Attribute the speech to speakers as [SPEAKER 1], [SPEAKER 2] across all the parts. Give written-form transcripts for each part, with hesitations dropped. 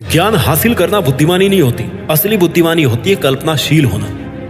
[SPEAKER 1] ज्ञान हासिल करना बुद्धिमानी नहीं होती, असली बुद्धिमानी होती है कल्पनाशील होना।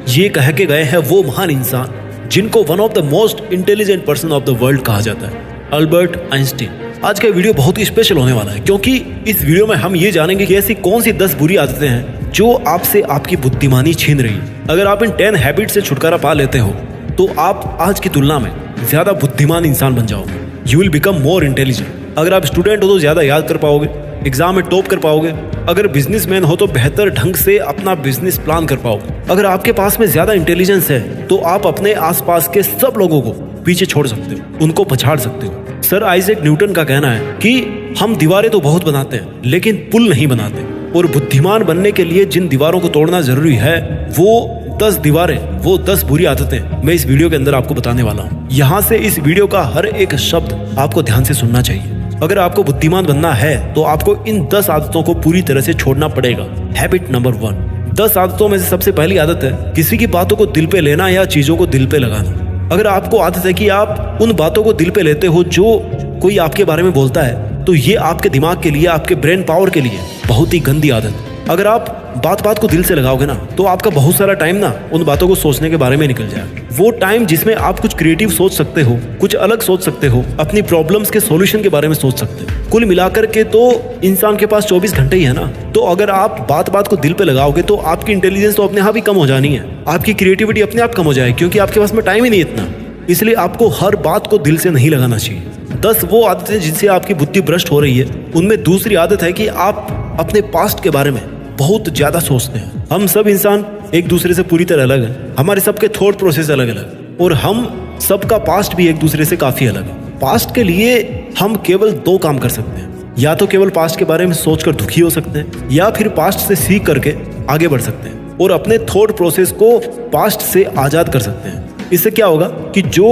[SPEAKER 1] ये कह के गए हैं वो महान इंसान जिनको one of the most intelligent person of the world कहा जाता है, अल्बर्ट आइंस्टीन। आज का वीडियो बहुत ही स्पेशल होने वाला है क्योंकि इस वीडियो में हम ये जानेंगे कि ऐसी कौन सी 10 बुरी आदतें हैं जो आपसे आपकी बुद्धिमानी छीन रही है। अगर आप इन 10 हैबिट से छुटकारा पा लेते हो तो आप आज की तुलना में ज्यादा बुद्धिमान इंसान बन जाओगे। You will become more intelligent. अगर आप स्टूडेंट हो तो ज्यादा याद कर पाओगे, एग्जाम में टॉप कर पाओगे। अगर बिजनेसमैन हो तो बेहतर ढंग से अपना बिजनेस प्लान कर पाओगे। अगर आपके पास में ज्यादा इंटेलिजेंस है तो आप अपने आसपास के सब लोगों को पीछे छोड़ सकते हो, उनको पछाड़ सकते हो। सर आइजैक न्यूटन का कहना है कि हम दीवारें तो बहुत बनाते हैं लेकिन पुल नहीं बनाते, और बुद्धिमान बनने के लिए जिन दीवारों को तोड़ना जरूरी है वो 10 दीवारें, वो 10 बुरी आदतें मैं इस वीडियो के अंदर आपको बताने वाला हूँ। यहाँ से इस वीडियो का हर एक शब्द आपको ध्यान से सुनना चाहिए। अगर आपको बुद्धिमान बनना है तो आपको इन 10 आदतों को पूरी तरह से छोड़ना पड़ेगा। Habit number 1। 10 आदतों में से सबसे पहली आदत है किसी की बातों को दिल पे लेना या चीजों को दिल पे लगाना। अगर आपको आदत है कि आप उन बातों को दिल पे लेते हो जो कोई आपके बारे में बोलता है तो ये आपके दिमाग के लिए, आपके ब्रेन पावर के लिए बहुत ही गंदी आदत है। अगर आप बात बात को दिल से लगाओगे ना तो आपका बहुत सारा टाइम ना उन बातों को सोचने के बारे में निकल जाएगा। वो टाइम जिसमें आप कुछ क्रिएटिव सोच सकते हो, कुछ अलग सोच सकते हो, अपनी प्रॉब्लम्स के सॉल्यूशन के बारे में सोच सकते हो। कुल मिलाकर के तो इंसान के पास 24 घंटे ही है ना। तो अगर आप बात बात को दिल पे लगाओगे तो आपकी इंटेलिजेंस तो अपने आप ही कम हो जानी है, आपकी क्रिएटिविटी अपने आप कम हो जाएगी क्योंकि आपके पास में टाइम ही नहीं इतना। इसलिए आपको हर बात को दिल से नहीं लगाना चाहिए। 10 वो आदतें जिनसे आपकी बुद्धि भ्रष्ट हो रही है। उनमें दूसरी आदत है कि आप अपने पास्ट के बारे में बहुत ज्यादा सोचते हैं। हम सब इंसान एक दूसरे से पूरी तरह अलग है, हमारे सबके थॉट प्रोसेस अलग अलग, और हम सबका पास्ट भी एक दूसरे से काफी अलग है। पास्ट के लिए हम केवल 2 काम कर सकते हैं, या तो केवल पास्ट के बारे में सोचकर दुखी हो सकते हैं या फिर पास्ट से सीख करके आगे बढ़ सकते हैं और अपने थॉट प्रोसेस को पास्ट से आजाद कर सकते हैं। इससे क्या होगा कि जो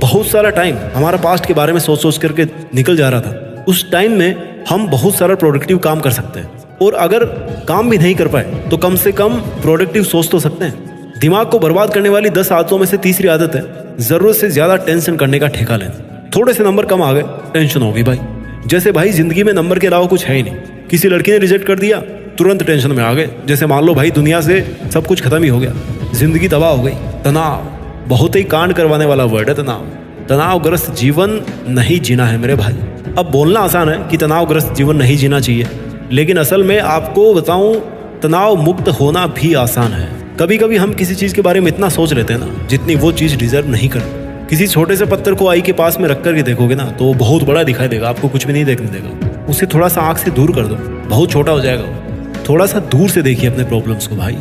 [SPEAKER 1] बहुत सारा टाइम हमारा पास्ट के बारे में सोच सोच करके निकल जा रहा था, उस टाइम में हम बहुत सारा प्रोडक्टिव काम कर सकते हैं। और अगर काम भी नहीं कर पाए तो कम से कम प्रोडक्टिव सोच तो सकते हैं। दिमाग को बर्बाद करने वाली 10 आदतों में से तीसरी आदत है जरूरत से ज्यादा टेंशन करने का ठेका लेना। थोड़े से नंबर कम आ गए, टेंशन होगी भाई। जैसे भाई जिंदगी में नंबर के अलावा कुछ है ही नहीं। किसी लड़की ने रिजेक्ट कर दिया, तुरंत टेंशन में आ गए। जैसे मान लो भाई दुनिया से सब कुछ खत्म ही हो गया, जिंदगी तबाह हो गई। तनाव बहुत ही कांड करवाने वाला वर्ड है तनाव। तनावग्रस्त जीवन नहीं जीना है मेरे भाई। अब बोलना आसान है कि तनावग्रस्त जीवन नहीं जीना चाहिए, लेकिन असल में आपको बताऊं तनाव मुक्त होना भी आसान है। कभी कभी हम किसी चीज के बारे में इतना सोच लेते हैं ना जितनी वो चीज डिजर्व नहीं करती। किसी छोटे से पत्थर को आई के पास में रख करके देखोगे ना तो बहुत बड़ा दिखाई देगा, आपको कुछ भी नहीं देखने देगा। उसे थोड़ा सा आंख से दूर कर दो, बहुत छोटा हो जाएगा वो। थोड़ा सा दूर से देखिए अपने प्रॉब्लम्स को भाई।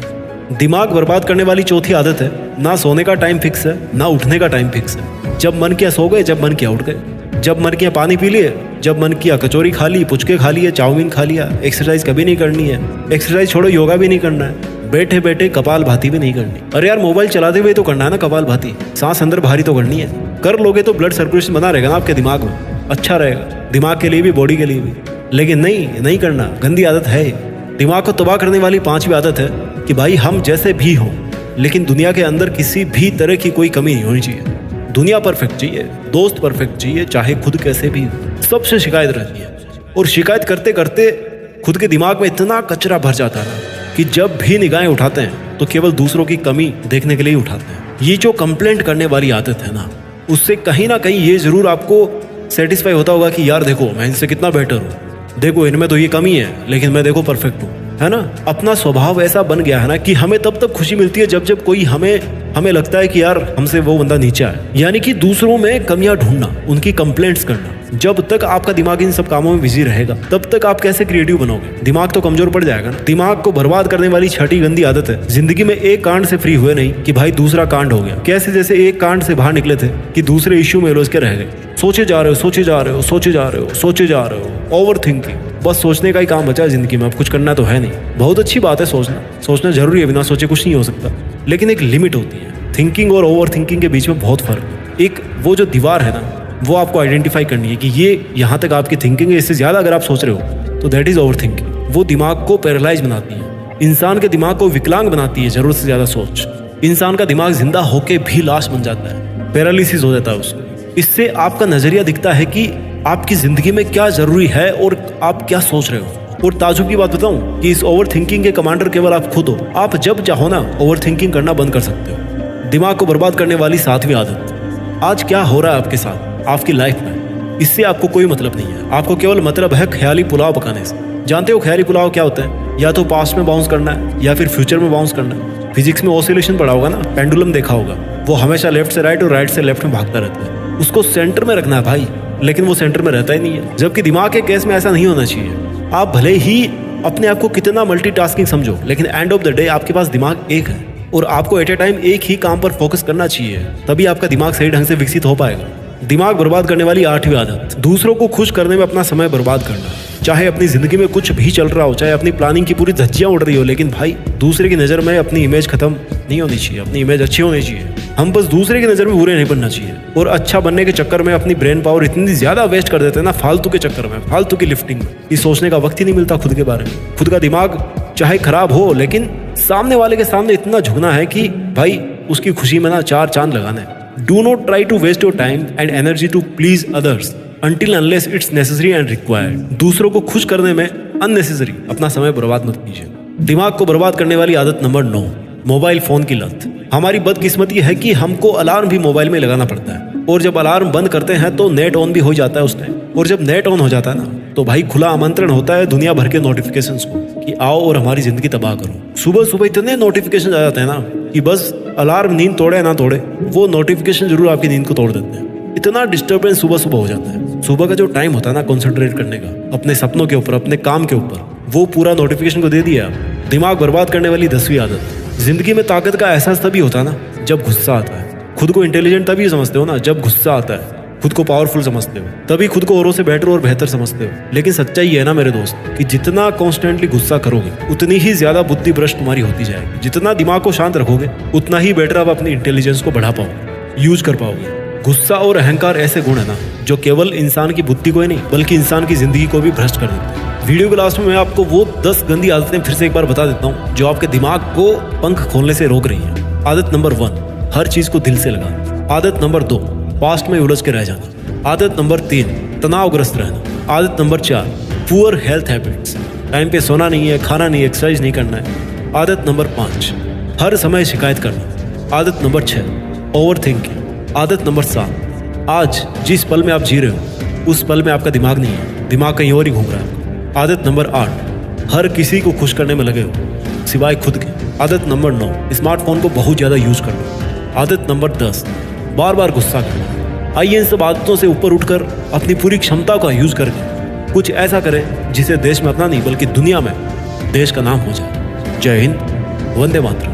[SPEAKER 1] दिमाग बर्बाद करने वाली चौथी आदत है ना सोने का टाइम फिक्स है ना उठने का टाइम फिक्स है। जब मन किया सो गए, जब मन किया उठ गए। जब मन किया पानी पी लिए, जब मन किया कचौरी खा ली, पुचके खा लिए, चाउमीन खा लिया। एक्सरसाइज कभी नहीं करनी है। एक्सरसाइज छोड़ो, योगा भी नहीं करना है। बैठे बैठे कपाल भाती भी नहीं करनी। अरे यार मोबाइल चलाते हुए तो करना है ना कपाल भाती। सांस अंदर भारी तो करनी है। कर लोगे तो ब्लड सर्कुलेशन बना रहेगा ना आपके दिमाग में, अच्छा रहेगा दिमाग के लिए भी, बॉडी के लिए भी। लेकिन नहीं करना, गंदी आदत है। दिमाग को तबाह करने वाली 5वीं आदत है कि भाई हम जैसे भी हों लेकिन दुनिया के अंदर किसी भी तरह की कोई कमी नहीं होनी चाहिए। दुनिया परफेक्ट चाहिए, दोस्त परफेक्ट चाहिए, चाहे खुद कैसे भी हो। सबसे शिकायत रहती है और शिकायत करते करते खुद के दिमाग में इतना कचरा भर जाता है कि जब भी निगाहें उठाते हैं तो केवल दूसरों की कमी देखने के लिए उठाते हैं। ये जो कंप्लेंट करने वाली आदत है ना, उससे कहीं ना कहीं ये जरूर आपको सेटिस्फाई होता होगा कि यार देखो मैं इनसे कितना बेटर हूँ, देखो इनमें तो ये कमी है लेकिन मैं देखो परफेक्ट हूँ, है ना। अपना स्वभाव ऐसा बन गया है ना कि हमें तब तक खुशी मिलती है जब कोई हमें लगता है कि यार हमसे वो बंदा नीचा है। यानी कि दूसरों में कमियां ढूंढना, उनकी कंप्लेंट्स करना। जब तक आपका दिमाग इन सब कामों में बिजी रहेगा तब तक आप कैसे क्रिएटिव बनोगे? दिमाग तो कमजोर पड़ जाएगा ना। दिमाग को बर्बाद करने वाली 6ठी गंदी आदत है जिंदगी में एक कांड से फ्री हुए नहीं कि भाई दूसरा कांड हो गया। कैसे? जैसे एक कांड से बाहर निकले थे कि दूसरे इश्यू में उलझ के रह गए। सोचे जा रहे हो, सोचे जा रहे हो, सोचे जा रहे हो, सोचे जा रहे हो। ओवर थिंकिंग, बस सोचने का ही काम बचा है जिंदगी में। अब कुछ करना तो है नहीं। बहुत अच्छी बात है सोचना जरूरी है, बिना सोचे कुछ नहीं हो सकता, लेकिन एक लिमिट होती है। थिंकिंग और ओवर थिंकिंग के बीच में बहुत फर्क है। एक वो जो दीवार है ना, वो आपको आइडेंटिफाई करनी है कि ये यहाँ तक आपकी थिंकिंग है, इससे ज्यादा अगर आप सोच रहे हो तो दैट इज ओवर थिंकिंग। वो दिमाग को पैरालाइज बनाती है, इंसान के दिमाग को विकलांग बनाती है। जरूरत से ज्यादा सोच इंसान का दिमाग जिंदा होके भी लाश बन जाता है, पैरालिसिस हो जाता है उसको। इससे आपका नजरिया दिखता है कि आपकी जिंदगी में क्या जरूरी है और आप क्या सोच रहे हो। और ताजुब की बात बताऊं कि इस ओवर थिंकिंग के कमांडर केवल आप खुद हो। आप जब चाहो ना ओवर थिंकिंग करना बंद कर सकते हो। दिमाग को बर्बाद करने वाली 7वीं आदत, आज क्या हो रहा है आपके साथ, आपकी लाइफ में, इससे आपको कोई मतलब नहीं है। आपको केवल मतलब है ख्याली पुलाव पकाने से। जानते हो ख्याली पुलाव क्या होता है? या तो पास्ट में बाउंस करना है या फिर फ्यूचर में बाउंस करना है। फिजिक्स में ऑसिलेशन पढ़ा होगा ना, पेंडुलम देखा होगा, वो हमेशा लेफ्ट से राइट और राइट से लेफ्ट में भागता रहता है। उसको सेंटर में रखना है भाई, लेकिन वो सेंटर में रहता ही नहीं है। जबकि दिमाग के केस में ऐसा नहीं होना चाहिए। आप भले ही अपने आप को कितना मल्टीटास्किंग समझो, लेकिन एंड ऑफ द डे आपके पास दिमाग एक है और आपको एट ए टाइम एक ही काम पर फोकस करना चाहिए, तभी आपका दिमाग सही ढंग से विकसित हो पाएगा। दिमाग बर्बाद करने वाली 8वीं आदत, दूसरों को खुश करने में अपना समय बर्बाद करना। चाहे अपनी जिंदगी में कुछ भी चल रहा हो, चाहे अपनी प्लानिंग की पूरी धज्जियां उड़ रही हो, लेकिन भाई दूसरे की नज़र में अपनी इमेज खत्म नहीं होनी चाहिए, अपनी इमेज अच्छी होनी चाहिए। हम बस दूसरे की नज़र में बुरे नहीं बनना चाहिए। और अच्छा बनने के चक्कर में अपनी ब्रेन पावर इतनी ज़्यादा वेस्ट कर देते हैं ना, फालतू के चक्कर में, फालतू की लिफ्टिंग में, कि सोचने का वक्त ही नहीं मिलता खुद के बारे में। खुद का दिमाग चाहे खराब हो, लेकिन सामने वाले के सामने इतना झुकना है कि भाई उसकी खुशी में ना 4 चांद लगाना है। Do not try to waste your time and energy to please others until unless it's necessary and required. दूसरों को खुश करने में unnecessary अपना समय बर्बाद मत कीजिए। दिमाग को बर्बाद करने वाली आदत नंबर 9, मोबाइल फोन की लत। हमारी बदकिस्मती है कि हमको अलार्म भी मोबाइल में लगाना पड़ता है, और जब अलार्म बंद करते हैं तो नेट ऑन भी हो जाता है उस टाइम। और जब नेट ऑन हो जाता है ना, तो भाई खुला आमंत्रण होता है दुनिया भर के नोटिफिकेशंस को कि आओ और हमारी जिंदगी तबाह करो। सुबह सुबह इतने नोटिफिकेशन आ जाते हैं ना कि बस अलार्म नींद तोड़े ना तोड़े, वो नोटिफिकेशन जरूर आपकी नींद को तोड़ देते हैं। इतना डिस्टर्बेंस सुबह सुबह हो जाता है। सुबह का जो टाइम होता है ना कॉन्सेंट्रेट करने का, अपने सपनों के ऊपर, अपने काम के ऊपर, वो पूरा नोटिफिकेशन को दे दिया। दिमाग बर्बाद करने वाली 10वीं आदत, जिंदगी में ताकत का एहसास तभी होता है ना जब गुस्सा आता है। खुद को इंटेलिजेंट तभी समझते हो ना जब गुस्सा आता है, खुद को पावरफुल समझते हो, तभी खुद को औरों से बेटर और बेहतर समझते हो। लेकिन सच्चाई है ना मेरे दोस्त कि जितना कॉन्स्टेंटली गुस्सा करोगे उतनी ही ज्यादा बुद्धि भ्रष्ट तुम्हारी होती जाएगी। जितना दिमाग को शांत रखोगे उतना ही बेटर आप अपनी इंटेलिजेंस को बढ़ा पाओगे, यूज कर पाओगे। गुस्सा और अहंकार ऐसे गुण है ना जो केवल इंसान की बुद्धि को ही नहीं बल्कि इंसान की जिंदगी को भी भ्रष्ट कर देते हैं। वीडियो के लास्ट में मैं आपको वो 10 गंदी आदतें फिर से एक बार बता देता हूँ जो आपके दिमाग को पंख खोलने से रोक रही हैं। आदत नंबर 1, हर चीज को दिल से लगाना। आदत नंबर 2, पास्ट में उलझ के रह जाना। आदत नंबर 3, तनावग्रस्त रहना। आदत number 4, poor health habits, time पे सोना नहीं है, खाना नहीं, एक्सरसाइज नहीं करना है। आदत नंबर 5, हर समय शिकायत करना। आदत नंबर 6, ओवर थिंकिंग। आदत नंबर 7, आज जिस पल में आप जी रहे हो उस पल में आपका दिमाग नहीं है, दिमाग कहीं और ही घूम रहा है। आदत नंबर 8, हर किसी को खुश करने में लगे हो सिवाय खुद के। आदत नंबर 9, स्मार्टफोन को बहुत ज़्यादा यूज करना। आदत नंबर 10, बार बार गुस्सा करना। आइए इन सब आदतों से ऊपर उठकर अपनी पूरी क्षमता का यूज करके कुछ ऐसा करें जिसे देश में अपना नहीं बल्कि दुनिया में देश का नाम हो जाए। जय हिंद, वंदे मातरम।